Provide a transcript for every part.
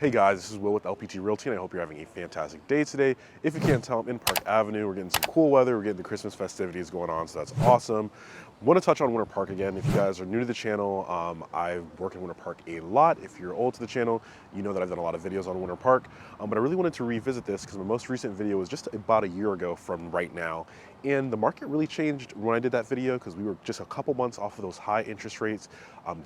Hey guys, this is Will with LPT Realty and I hope you're having a fantastic day today. If you can't tell, I'm in Park Avenue. We're getting some cool weather. We're getting the Christmas festivities going on, so that's awesome. Want to touch on Winter Park again. If you guys are new to the channel, I work in Winter Park a lot. If you're old to the channel, you know that I've done a lot of videos on Winter Park, but I really wanted to revisit this because my most recent video was just about a year ago from right now. And the market really changed when I did that video because we were just a couple months off of those high interest rates.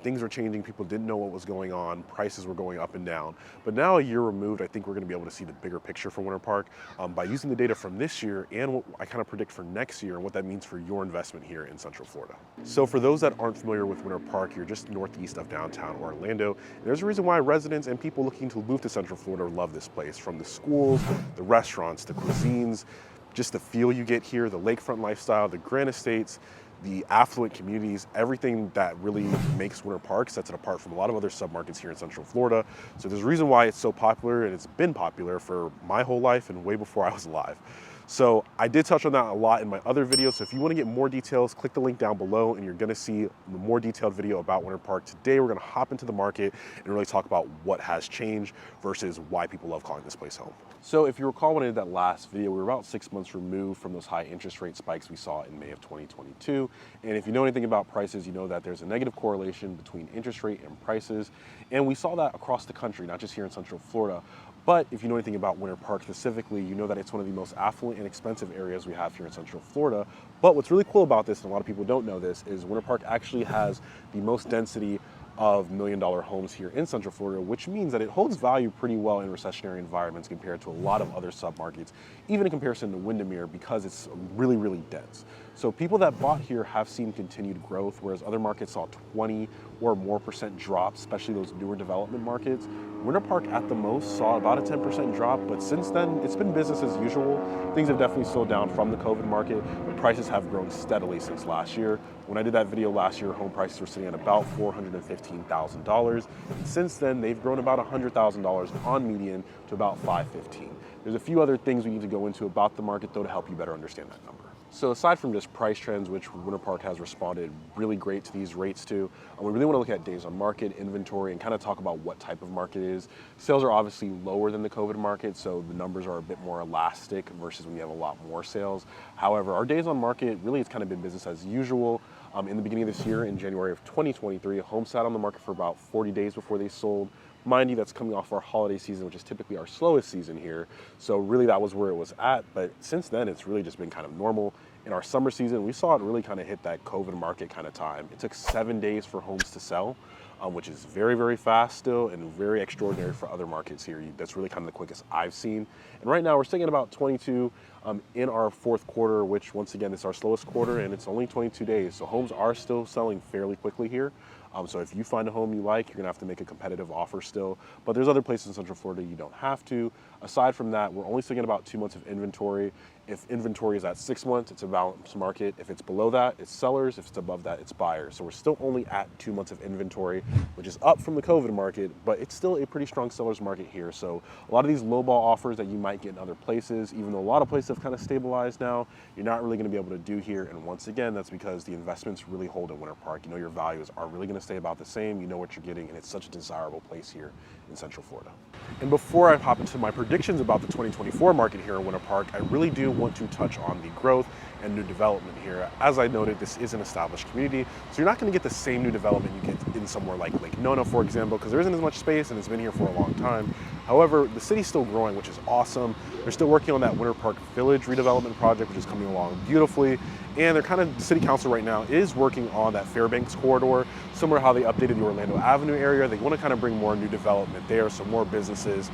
Things were changing. People didn't know what was going on. Prices were going up and down. But now a year removed, I think we're going to be able to see the bigger picture for Winter Park by using the data from this year and what I kind of predict for next year and what that means for your investment here in Central Florida. So for those that aren't familiar with Winter Park, you're just northeast of downtown Orlando. And there's a reason why residents and people looking to move to Central Florida love this place, from the schools, the restaurants, the cuisines, just the feel you get here, the lakefront lifestyle, the grand estates, the affluent communities, everything that really makes Winter Park, sets it apart from a lot of other submarkets here in Central Florida. So there's a reason why it's so popular, and it's been popular for my whole life and way before I was alive. So I did touch on that a lot in my other videos. So if you want to get more details, click the link down below and you're going to see a more detailed video about Winter Park. Today, we're going to hop into the market and really talk about what has changed versus why people love calling this place home. So if you recall when I did that last video, we were about 6 months removed from those high interest rate spikes we saw in May of 2022. And if you know anything about prices, you know that there's a negative correlation between interest rate and prices. And we saw that across the country, not just here in Central Florida. But if you know anything about Winter Park specifically, you know that it's one of the most affluent and expensive areas we have here in Central Florida. But what's really cool about this, and a lot of people don't know this, is Winter Park actually has the most density of million-dollar homes here in Central Florida, which means that it holds value pretty well in recessionary environments compared to a lot of other submarkets, even in comparison to Windermere, because it's really, really dense. So people that bought here have seen continued growth, whereas other markets saw 20 or more % drops, especially those newer development markets. Winter Park at the most saw about a 10% drop, but since then it's been business as usual. Things have definitely slowed down from the COVID market, but prices have grown steadily since last year. When I did that video last year, home prices were sitting at about $415,000. And since then, they've grown about $100,000 on median to about $515,000. There's a few other things we need to go into about the market though to help you better understand that number. So aside from just price trends, which Winter Park has responded really great to these rates too, we really want to look at days on market, inventory, and kind of talk about what type of market it is. Sales are obviously lower than the COVID market, so the numbers are a bit more elastic versus when you have a lot more sales. However, our days on market, really it's kind of been business as usual. In the beginning of this year, in January of 2023, a home sat on the market for about 40 days before they sold. Mind you, that's coming off our holiday season, which is typically our slowest season here. So really that was where it was at. But since then, it's really just been kind of normal. In our summer season, we saw it really kind of hit that COVID market kind of time. It took 7 days for homes to sell, which is very, very fast still and very extraordinary for other markets here. That's really kind of the quickest I've seen. And right now we're sitting at about 22 in our fourth quarter, which once again, is our slowest quarter and it's only 22 days. So homes are still selling fairly quickly here. So if you find a home you like, you're gonna have to make a competitive offer still, but there's other places in Central Florida you don't have to. Aside from that, we're only sitting at about 2 months of inventory. If inventory is at 6 months, it's a balanced market. If it's below that, it's sellers. If it's above that, it's buyers. So we're still only at 2 months of inventory, which is up from the COVID market, but it's still a pretty strong seller's market here. So a lot of these lowball offers that you might get in other places, even though a lot of places have kind of stabilized now, you're not really gonna be able to do here. And once again, that's because the investments really hold in Winter Park. You know your values are really gonna stay about the same. You know what you're getting, and it's such a desirable place here in Central Florida. And before I hop into my predictions about the 2024 market here in Winter Park, I really do want to touch on the growth and new development here. As I noted, this is an established community, so you're not going to get the same new development you get in somewhere like Lake Nona, for example, because there isn't as much space and it's been here for a long time. However, the city's still growing, which is awesome. They're still working on that Winter Park Village redevelopment project, which is coming along beautifully. And the city council right now is working on that Fairbanks corridor, similar to how they updated the Orlando Avenue area. They want to kind of bring more new development there, so more businesses,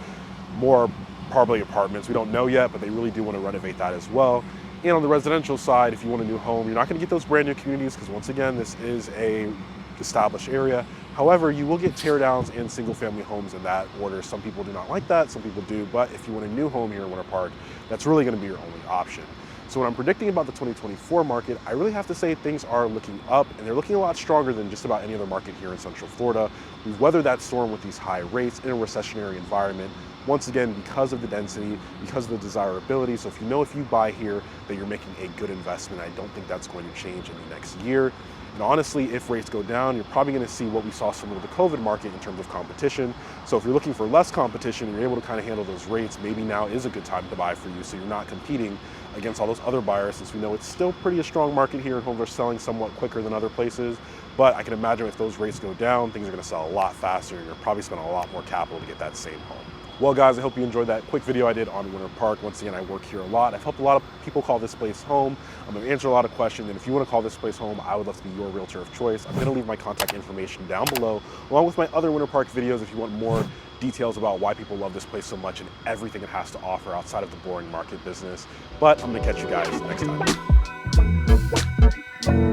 more probably apartments. We don't know yet, but they really do want to renovate that as well. And on the residential side, if you want a new home, you're not going to get those brand new communities because once again, this is a established area. However, you will get tear downs and single family homes in that order. Some people do not like that, some people do, but if you want a new home here in Winter Park, that's really going to be your only option. So when I'm predicting about the 2024 market, I really have to say things are looking up, and they're looking a lot stronger than just about any other market here in Central Florida. We've weathered that storm with these high rates in a recessionary environment. Once again, because of the density, because of the desirability. So if you buy here that you're making a good investment, I don't think that's going to change in the next year. And honestly, if rates go down, you're probably going to see what we saw similar to the COVID market in terms of competition. So if you're looking for less competition and you're able to kind of handle those rates, maybe now is a good time to buy for you, so you're not competing against all those other buyers, since we know it's still pretty a strong market here and homes are selling somewhat quicker than other places. But I can imagine if those rates go down, things are going to sell a lot faster and you're probably spending a lot more capital to get that same home. Well guys, I hope you enjoyed that quick video I did on Winter Park. Once again, I work here a lot. I've helped a lot of people call this place home. I'm going to answer a lot of questions, and if you want to call this place home, I would love to be your realtor of choice. I'm going to leave my contact information down below, along with my other Winter Park videos if you want more details about why people love this place so much and everything it has to offer outside of the boring market business. But I'm going to catch you guys next time.